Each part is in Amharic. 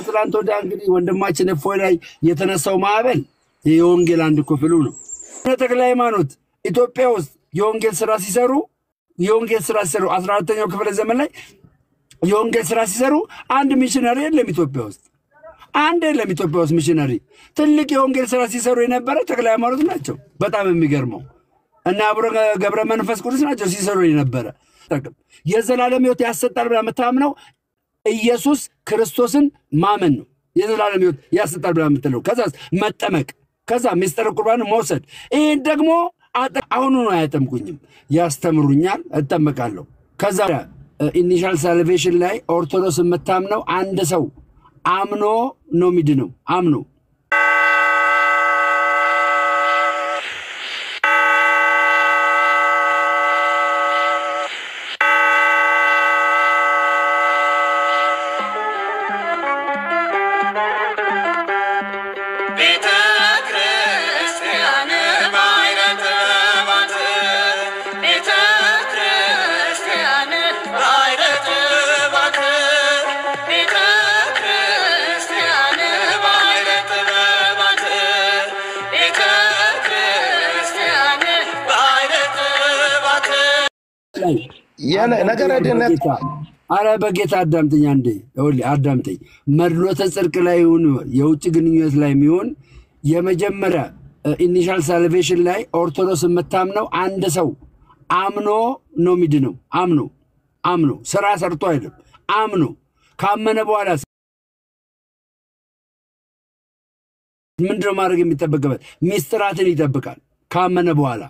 ትላንት ወደ እንግዲህ ወንድማችን እፎይ ላይ የተነሳው ማዕበል የወንጌል አንድ ክፍሉ ነው። ተክለ ሃይማኖት ኢትዮጵያ ውስጥ የወንጌል ስራ ሲሰሩ 14ኛው ክፍለ ዘመን ላይ የወንጌል ስራ ሲሰሩ አንድ ሚሽነሪ የለም ኢትዮጵያ ውስጥ። አንድ የለም ኢትዮጵያ ውስጥ ሚሽነሪ። ትልቅ የወንጌል ስራ ሲሰሩ የነበረ ተክለ ሃይማኖት ናቸው። በጣም የሚገርመው እና አቡነ ገብረ መንፈስ ቅዱስ ናቸው ሲሰሩ የነበረ። የዘላለም ሕይወት ያሰጣል ብላ የምታምነው ኢየሱስ ክርስቶስን ማመን ነው። የዘላለም ሕይወት ያሰጣል ብላ የምትለው ከዛስ መጠመቅ፣ ከዛ ምስጢረ ቁርባን መውሰድ። ይሄን ደግሞ አሁን ነው አያጠምቁኝም፣ ያስተምሩኛል፣ እጠመቃለሁ። ከዛ ኢኒሻል ሳልቬሽን ላይ ኦርቶዶክስ የምታምነው አንድ ሰው አምኖ ነው የሚድነው። አምኖ ነገር አይደለም። አረ በጌታ አዳምጠኝ አንዴ አዳምጠኝ። መድሎተ ጽድቅ ላይ ይሁን የውጭ ግንኙነት ላይ የሚሆን የመጀመሪያ ኢኒሻል ሳልቬሽን ላይ ኦርቶዶክስ የምታምነው አንድ ሰው አምኖ ነው የሚድነው። አምኖ ስራ ሰርቶ አይደለም። አምኖ ካመነ በኋላ ምንድነው ማድረግ የሚጠበቅበት? ሚስጥራትን ይጠብቃል። ካመነ በኋላ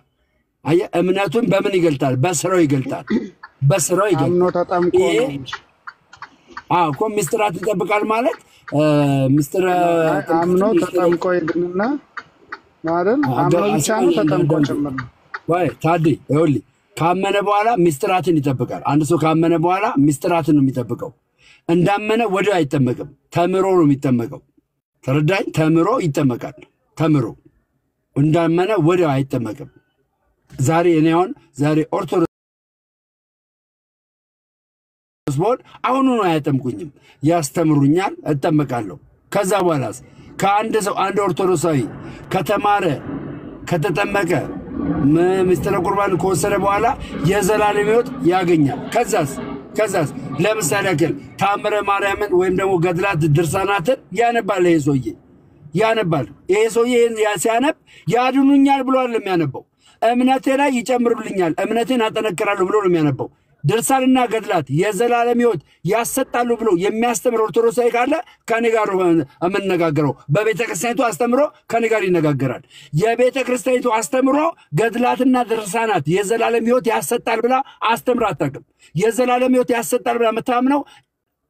አየ እምነቱን በምን ይገልጣል? በስራው ይገልጣል። አምኖ ተጠምቆ ነው። እኮ ሚስጥራት ይጠብቃል ማለት ሚስጥር አምኖ ተጠምቆ ይድንና ማለት አምኖ ብቻ ነው ተጠምቆ ጭምር ነው ወይ ታዲ? ይኸውልህ ካመነ በኋላ ሚስጥራትን ይጠብቃል። አንድ ሰው ካመነ በኋላ ሚስጥራትን ነው የሚጠብቀው። እንዳመነ ወዲያው አይጠመቅም፣ ተምሮ ነው የሚጠመቀው። ተረዳኝ? ተምሮ ይጠመቃል። ተምሮ እንዳመነ ወዲያው አይጠመቅም። ዛሬ ኦርቶዶክስ አሁን ነው አያጠምቁኝም፣ ያስተምሩኛል፣ እጠመቃለሁ። ከዛ በኋላስ ከአንድ ሰው አንድ ኦርቶዶክሳዊ ከተማረ ከተጠመቀ ምስጢረ ቁርባን ከወሰደ በኋላ የዘላለም ሕይወት ያገኛል። ከዛስ ለምሳሌ ያክል ታምረ ማርያምን ወይም ደግሞ ገድላት ድርሳናትን ያነባል። ይሄ ሰውዬ ሲያነብ ያድኑኛል ብሎ አይደለም የሚያነበው፣ እምነቴ ላይ ይጨምሩልኛል፣ እምነቴን አጠነክራለሁ ብሎ ነው የሚያነበው። ድርሳንና ገድላት የዘላለም ሕይወት ያሰጣሉ ብሎ የሚያስተምር ኦርቶዶክሳዊ ካለ ከኔ ጋር የምንነጋገረው። በቤተ ክርስቲያኒቱ አስተምሮ ከኔ ጋር ይነጋገራል። የቤተ ክርስቲያኒቱ አስተምሮ ገድላትና ድርሳናት የዘላለም ሕይወት ያሰጣል ብላ አስተምራ አታውቅም። የዘላለም ሕይወት ያሰጣል ብላ የምታምነው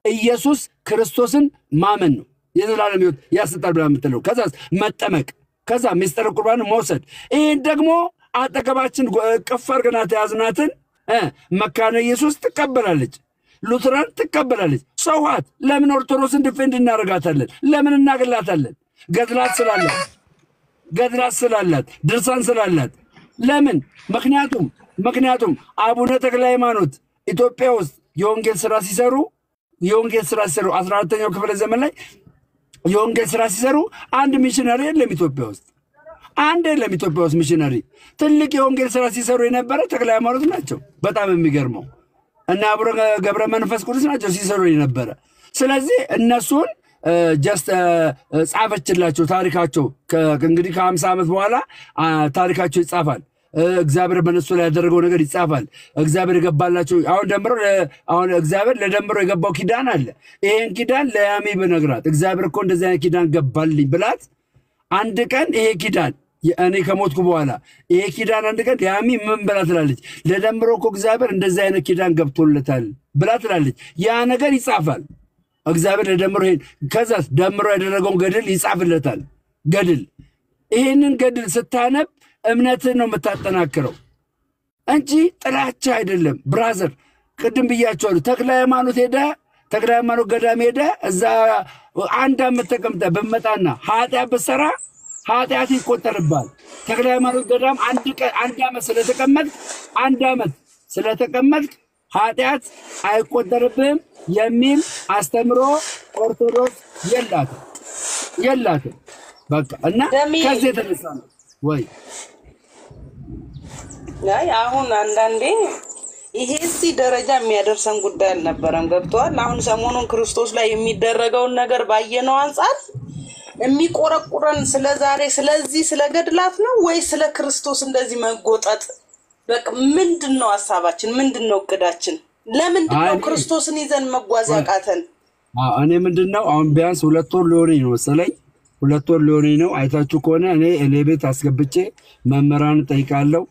ኢየሱስ ክርስቶስን ማመን ነው። የዘላለም ሕይወት ያሰጣል ብላ የምትለው ከዛስ መጠመቅ፣ ከዛ ምስጢረ ቁርባን መውሰድ። ይሄን ደግሞ አጠገባችን ቅፍ አድርገን ተያዝናትን መካነ ኢየሱስ ትቀበላለች፣ ሉትራን ትቀበላለች። ሰውሃት ለምን ኦርቶዶክስን ዲፌንድ እናደርጋታለን? ለምን እናገላታለን? ገድላት ስላላት ድርሳን ስላላት ለምን? ምክንያቱም አቡነ ተክለ ሃይማኖት ኢትዮጵያ ውስጥ የወንጌል ስራ ሲሰሩ 14ኛው ክፍለ ዘመን ላይ የወንጌል ስራ ሲሰሩ አንድ ሚሽነሪ የለም ኢትዮጵያ ውስጥ። አንድ የለም ኢትዮጵያ ውስጥ ሚሽነሪ። ትልቅ የወንጌል ስራ ሲሰሩ የነበረ ተክለ ሃይማኖት ናቸው። በጣም የሚገርመው እና አቡነ ገብረ መንፈስ ቅዱስ ናቸው ሲሰሩ የነበረ። ስለዚህ እነሱን ጀስት ጻፈችላቸው ታሪካቸው። እንግዲህ ከ50 ዓመት በኋላ ታሪካቸው ይጻፋል። እግዚአብሔር በነሱ ላይ ያደረገው ነገር ይጻፋል። እግዚአብሔር የገባላቸው አሁን እግዚአብሔር ለደምሮ የገባው ኪዳን አለ። ይሄን ኪዳን ለያሚ በነግራት እግዚአብሔር እኮ እንደዚህ አይነት ኪዳን ገባልኝ ብላት አንድ ቀን ይሄ ኪዳን እኔ ከሞትኩ በኋላ ይሄ ኪዳን አንድ ቀን ያሚ ምን ብላ ትላለች? ለደምሮ እኮ እግዚአብሔር እንደዚህ አይነት ኪዳን ገብቶለታል ብላ ትላለች። ያ ነገር ይጻፋል። እግዚአብሔር ለደምሮ ከዛስ ደምሮ ያደረገውን ገድል ይጻፍለታል። ይሄንን ገድል ስታነብ እምነትን ነው የምታጠናክረው እንጂ ጥላቻ አይደለም። ብራዘር ቅድም ብያቸዋለሁ። ተክለ ሃይማኖት ገዳም ሄደ እዛ አንድ ዓመት ተቀምጠ በመጣና ኃጢአት በሰራ ኃጢአት ይቆጠርባል። ተክለ ሃይማኖት ገዳም አንድ ዓመት ስለተቀመጥክ ኃጢአት አይቆጠርብህም የሚል አስተምሮ ኦርቶዶክስ የላትም በቃ እና ከዚህ የተነሳ ነው ወይ አይ አሁን አንዳንዴ ይሄሲ ደረጃ የሚያደርሰን ጉዳይ አልነበረም ገብቷል አሁን ሰሞኑን ክርስቶስ ላይ የሚደረገው ነገር ባየነው አንፃር የሚቆረቁረን ስለዛሬ ስለዚህ ስለገድላት ነው ወይ ስለ ክርስቶስ እንደዚህ መጎጣጥ በቃ ምንድነው ሐሳባችን ምንድነው እቅዳችን ለምንድነው ክርስቶስን ይዘን መጓዝ ያቃተን እኔ ምንድነው አሁን ቢያንስ 2 ወር ሊሆነኝ ነው መሰለኝ 2 ወር ሊሆነኝ ነው አይታችሁ ከሆነ እኔ ቤት አስገብቼ መመራን ጠይቃለሁ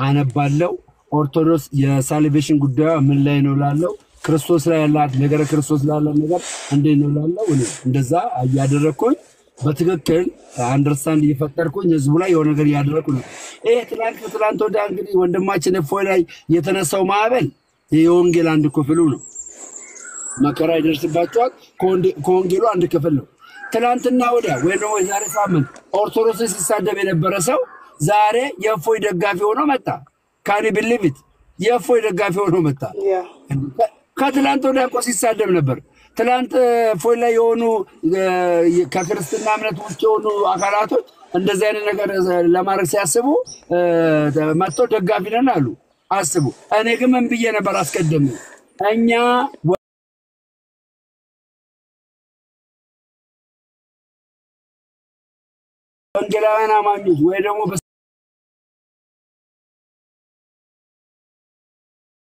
አነባለሁ ኦርቶዶክስ የሳልቬሽን ጉዳይ ምን ላይ ነው ላለው ክርስቶስ ላይ ያላት ነገር ክርስቶስ ላይ ያላት ነገር እንዴት ነው ላለው እንደዛ ያደረኩኝ በትክክል አንደርስታንድ እየፈጠርኩኝ ህዝቡ ላይ የሆነ ነገር ያደረኩ ነው ትላንት ወደ እንግዲህ ወንድማችን እፎይ ላይ የተነሳው ማዕበል የወንጌል አንድ ክፍሉ ነው መከራ ይደርስባቸዋል ከወንጌሉ አንድ ክፍል ነው ትላንትና ወዲያ ወይ ነው ዛሬ ሳምንት ኦርቶዶክስ ሲሳደብ የነበረ ሰው ዛሬ የእፎይ ደጋፊ ሆኖ መጣ ካኒ ቢሊቪት የእፎይ ደጋፊ ሆኖ መጣ ከትላንት ወዲያ እኮ ሲሳደብ ነበር ትላንት እፎይ ላይ የሆኑ ከክርስትና እምነት ውጭ የሆኑ አካላቶች እንደዚህ አይነት ነገር ለማድረግ ሲያስቡ መጥቶ ደጋፊ ነን አሉ አስቡ እኔ ግን ምን ብዬ ነበር አስቀድሜ እኛ ወንጌላውያን አማኞች ወይ ደግሞ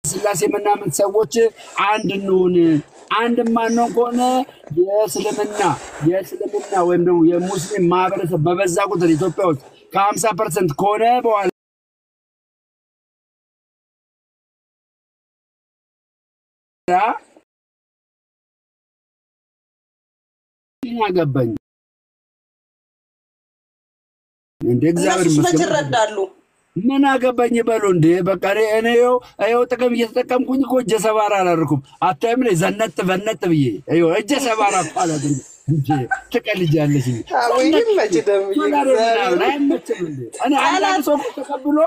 ስላሴ ምናምን ሰዎች አንድ ነውን አንድ ማንነው ከሆነ የእስልምና ወይም ደግሞ የሙስሊም ማህበረሰብ በበዛ ቁጥር ኢትዮጵያ ውስጥ ከ50% ከሆነ በኋላ ያገባኝ እንደ እግዚአብሔር መስከረዳሉ ምን አገባኝ በሉ እንዴ በቃ እኔው ጥቅም እየተጠቀምኩኝ እኮ እጀ ሰባራ አላደረኩም አታይም ላይ ዘነጥ በነጥ ብዬ እጀ ሰባራ አላደረኩ እንጂ ተቀልጃለሽ ወይ መጅደም እኔ አንዳንድ ሰው ተቀብሎ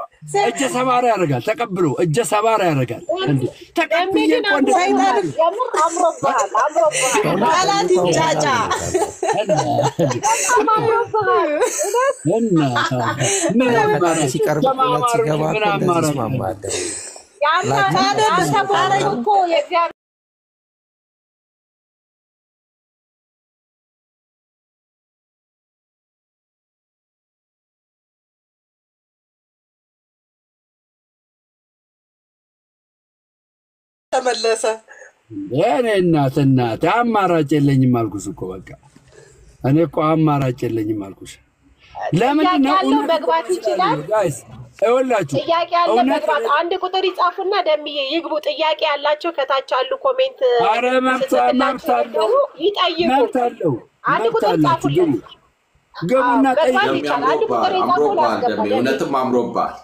እጀ ሰባራ ያደርጋል ተቀብሎ እጀ ሰባራ ያደርጋል እንዴ ተቀብዬ ቆንጆ ሳይታን አምሮባል ቃላት ይጫጫ እና ምን ሲቀርብ ሲገባ እንደዚህ ማማደ ያማታደ እኮ የእግዚአብሔር ተመለሰ የኔ እናት አማራጭ የለኝም አልኩሽ እኮ በቃ እኔ እኮ አማራጭ የለኝም አልኩሽ ለምን ነው መግባት ይችላል ጋይስ አይወላችሁ ጥያቄ ያለ መግባት አንድ ቁጥር ይጻፉና ደምዬ ይግቡ ጥያቄ ያላችሁ ከታች አሉ ኮሜንት አረ መብታለው ይጠይቁ አንድ ቁጥር ጻፉልኝ ገቡና ጠይቁ አንድ ቁጥር ይጻፉ አምሮባል እውነትም አምሮባል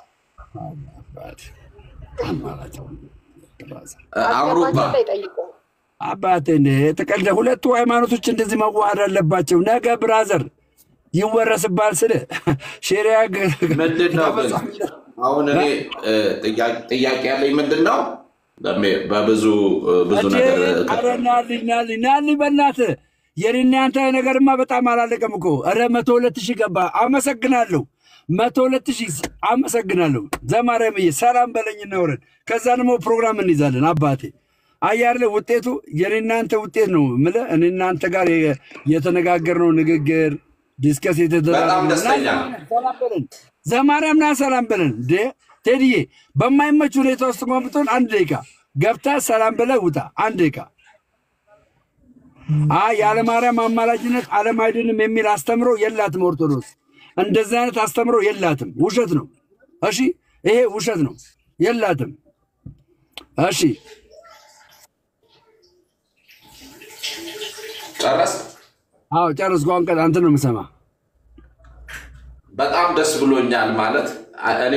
አምሮባል አባቴ ተቀልደ ሁለቱ ሃይማኖቶች እንደዚህ መዋሃድ አለባቸው ነገ ብራዘር ይወረስባል ስለ ሸሪዓ ምንድነው አሁን እኔ ጥያቄ ያለኝ ምንድነው በብዙ ነገር አረናልኝ በእናት የሪናንተ ነገርማ በጣም አላለቀም እኮ አረ 102,000 ገባ አመሰግናለሁ 102,000 አመሰግናለሁ ዘማሪያምዬ ሰላም በለኝና ወረድ ከዛ ደግሞ ፕሮግራም እንይዛለን አባቴ አያርለ ውጤቱ የሪናንተ ውጤት ነው ምለ እኔናንተ ጋር የተነጋገርነው ንግግር ዲስከስ በጣም ደስተኛ ዘማሪያምና ሰላም በለን ቴዲዬ በማይመች ሁኔታ ውስጥ ቆምቶን አንድ ደቂቃ ገብታ ሰላም በለ ውጣ አንድ ደቂቃ ያለ ማርያም አማላጅነት ዓለም አይድንም የሚል አስተምሮ የላትም ኦርቶዶክስ እንደዚህ አይነት አስተምሮ የላትም ውሸት ነው እሺ ይሄ ውሸት ነው የላትም እሺ ጨረስ ጨርስ ጓንቀል አንተ ነው የምሰማ በጣም ደስ ብሎኛል ማለት እኔ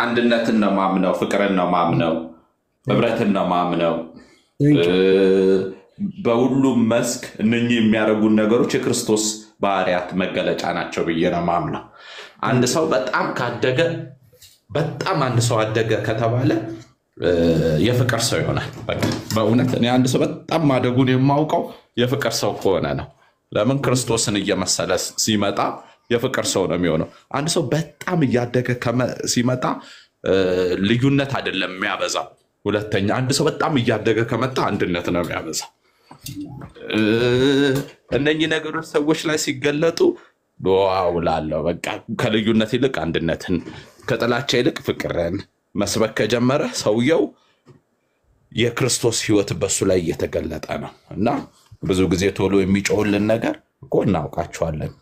አንድነትን ነው ማምነው ፍቅርን ነው ማምነው ህብረትን ነው ማምነው በሁሉም መስክ እነኚህ የሚያደርጉን ነገሮች የክርስቶስ ባህሪያት መገለጫ ናቸው ብዬ ነው ማምነው አንድ ሰው በጣም ካደገ በጣም አንድ ሰው አደገ ከተባለ የፍቅር ሰው ይሆናል። በቃ በእውነት እኔ አንድ ሰው በጣም ማደጉን የማውቀው የፍቅር ሰው ከሆነ ነው። ለምን ክርስቶስን እየመሰለ ሲመጣ የፍቅር ሰው ነው የሚሆነው። አንድ ሰው በጣም እያደገ ሲመጣ ልዩነት አይደለም የሚያበዛው። ሁለተኛ አንድ ሰው በጣም እያደገ ከመጣ አንድነት ነው የሚያበዛው። እነኚህ ነገሮች ሰዎች ላይ ሲገለጡ ዋው ላለው በቃ ከልዩነት ይልቅ አንድነትን ከጥላቻ ይልቅ ፍቅርን መስበክ ከጀመረ ሰውየው የክርስቶስ ሕይወት በሱ ላይ እየተገለጠ ነው። እና ብዙ ጊዜ ቶሎ የሚጮህልን ነገር እኮ እናውቃቸዋለን።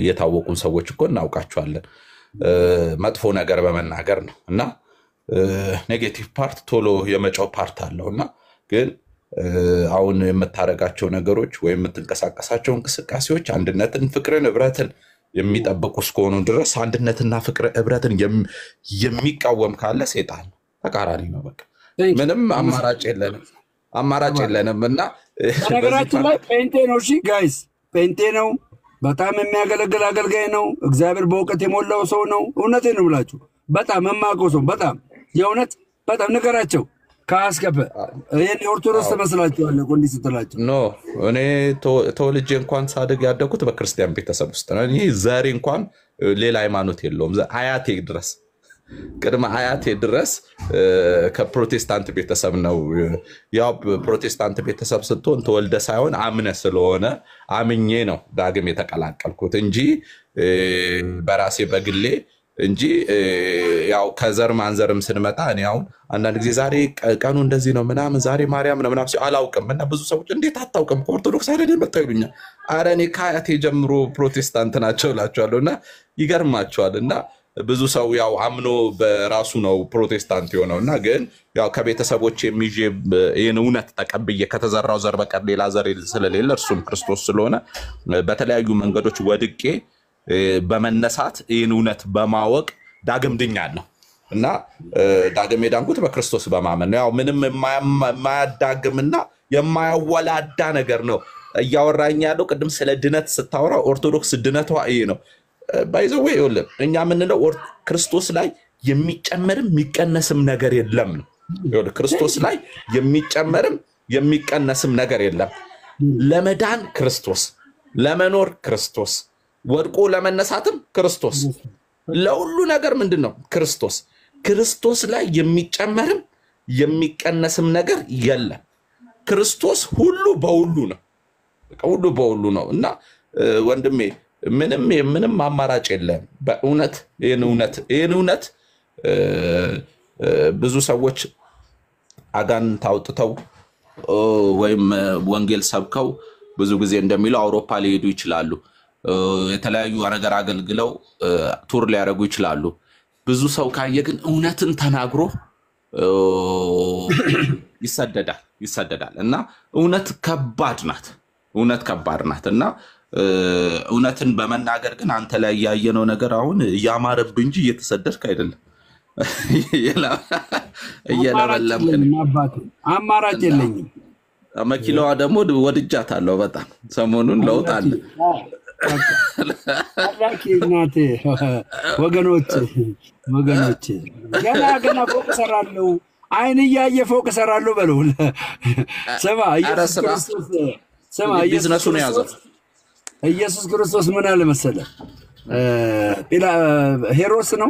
የታወቁን ሰዎች እኮ እናውቃቸዋለን። መጥፎ ነገር በመናገር ነው እና ኔጌቲቭ ፓርት ቶሎ የመጮህ ፓርት አለውና ግን አሁን የምታረጋቸው ነገሮች ወይም የምትንቀሳቀሳቸው እንቅስቃሴዎች አንድነትን፣ ፍቅርን፣ ህብረትን የሚጠብቁ እስከሆኑ ድረስ አንድነትና ፍቅር ህብረትን የሚቃወም ካለ ሰይጣን ተቃራኒ ነው። በቃ ምንም አማራጭ የለንም እና ነገራችን ላይ ጴንጤ ነው። እሺ ጋይስ ጴንጤ ነው። በጣም የሚያገለግል አገልጋይ ነው። እግዚአብሔር በእውቀት የሞላው ሰው ነው። እውነቴን ነው ብላችሁ በጣም የማውቀው ሰው በጣም የእውነት በጣም ነገራቸው ካስከፈ ይሄን ኦርቶዶክስ ተመስላችኋል እኮ እንዲህ ስትላቸው ኖ እኔ ተወልጄ እንኳን ሳድግ ያደኩት በክርስቲያን ቤተሰብ ውስጥ ነው። ይሄ ዛሬ እንኳን ሌላ ሃይማኖት የለውም። አያቴ ድረስ ቅድመ አያቴ ድረስ ከፕሮቴስታንት ቤተሰብ ነው። ያው ፕሮቴስታንት ቤተሰብ ስትሆን ተወልደ ሳይሆን አምነ ስለሆነ አምኜ ነው ዳግም የተቀላቀልኩት እንጂ በራሴ በግሌ እንጂ ያው ከዘር ማንዘርም ስንመጣ እኔ አሁን አንዳንድ ጊዜ ዛሬ ቀኑ እንደዚህ ነው ምናምን ዛሬ ማርያም ነው ምናምን አላውቅም እና ብዙ ሰዎች እንዴት አታውቅም ኦርቶዶክስ አይደል የመጣው ይሉኛል። ኧረ እኔ ከአያቴ ጀምሮ ፕሮቴስታንት ናቸው እላቸዋለሁና ይገርማቸዋል። እና ብዙ ሰው ያው አምኖ በራሱ ነው ፕሮቴስታንት የሆነውና ግን ያው ከቤተሰቦች የሚጄ ይሄን እውነት ተቀብዬ ከተዘራው ዘር በቀር ሌላ ዘር ስለሌለ እርሱም ክርስቶስ ስለሆነ በተለያዩ መንገዶች ወድቄ በመነሳት ይህን እውነት በማወቅ ዳግም ድኛለሁ እና ዳግም የዳንኩት በክርስቶስ በማመን ነው። ያው ምንም የማያዳግምና የማያወላዳ ነገር ነው እያወራኝ ያለው። ቅድም ስለ ድነት ስታወራ ኦርቶዶክስ ድነቷ ይሄ ነው። ባይዘው ይኸውልህ እኛ የምንለው ክርስቶስ ላይ የሚጨመርም የሚቀነስም ነገር የለም ነው። ይኸውልህ ክርስቶስ ላይ የሚጨመርም የሚቀነስም ነገር የለም። ለመዳን ክርስቶስ፣ ለመኖር ክርስቶስ፣ ወድቆ ለመነሳትም ክርስቶስ፣ ለሁሉ ነገር ምንድነው ክርስቶስ። ክርስቶስ ላይ የሚጨመርም የሚቀነስም ነገር የለም። ክርስቶስ ሁሉ በሁሉ ነው። በቃ ሁሉ በሁሉ ነው እና ወንድሜ ምንም አማራጭ የለም። በእውነት ይሄን እውነት ብዙ ሰዎች አጋንንት አውጥተው ወይም ወንጌል ሰብከው ብዙ ጊዜ እንደሚለው አውሮፓ ሊሄዱ ይችላሉ። የተለያዩ ነገር አገልግለው ቱር ሊያደርጉ ይችላሉ። ብዙ ሰው ካየ ግን እውነትን ተናግሮ ይሰደዳል እና እውነት ከባድ ናት እና እውነትን በመናገር ግን አንተ ላይ ያየነው ነገር አሁን ያማረብ እንጂ እየተሰደድክ አይደለም። አማራጭ የለኝም። መኪናዋ ደግሞ ወድጃታለሁ በጣም ሰሞኑን ለውጥ አለ። እናቴ ወገኖች ገና ፎቅ እሰራለሁ፣ አይን እያየ ፎቅ እሰራለሁ በለው። ስማ ቢዝነሱን ያዘው። ኢየሱስ ክርስቶስ ምን አለ መሰለህ? ሄሮድስ ነው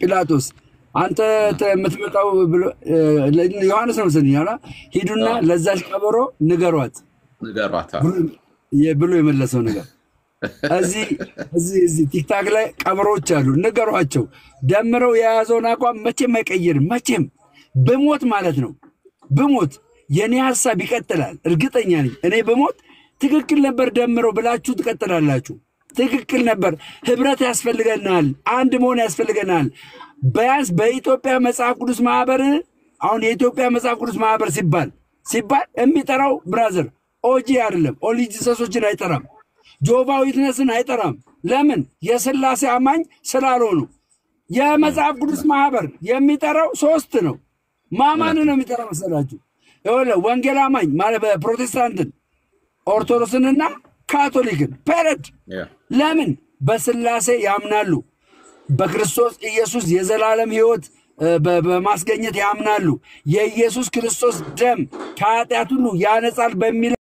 ጲላጦስ አንተ የምትመጣው ብሎ ዮሐንስ ነው ስለኛላ ሂዱና ለዛች ቀበሮ ንገሯት ብሎ የመለሰው ነገር እዚህ ቲክታክ ላይ ቀበሮች አሉ። ንገሯቸው። ደምረው የያዘውን አቋም መቼም አይቀይርም። መቼም በሞት ማለት ነው። በሞት የኔ ሐሳብ ይቀጥላል። እርግጠኛ ነኝ። እኔ በሞት ትክክል ነበር ደምረው ብላችሁ ትቀጥላላችሁ። ትክክል ነበር። ህብረት ያስፈልገናል። አንድ መሆን ያስፈልገናል። ቢያንስ በኢትዮጵያ መጽሐፍ ቅዱስ ማህበር አሁን የኢትዮጵያ መጽሐፍ ቅዱስ ማህበር ሲባል የሚጠራው ብራዘር ኦጂ አይደለም። ኦንሊ ጂሰሶችን አይጠራም። ጆቫ ዊትነስን አይጠራም። ለምን? የሥላሴ አማኝ ስላልሆኑ። የመጽሐፍ ቅዱስ ማህበር የሚጠራው 3 ነው። ማማን ነው የሚጠራው መሰላችሁ? ወንጌል አማኝ ማለት ፕሮቴስታንትን፣ ኦርቶዶክስንና ካቶሊክን ፔሬድ። ለምን? በሥላሴ ያምናሉ። በክርስቶስ ኢየሱስ የዘላለም ህይወት በማስገኘት ያምናሉ። የኢየሱስ ክርስቶስ ደም ከኃጢአት ሁሉ ያነጻል በሚል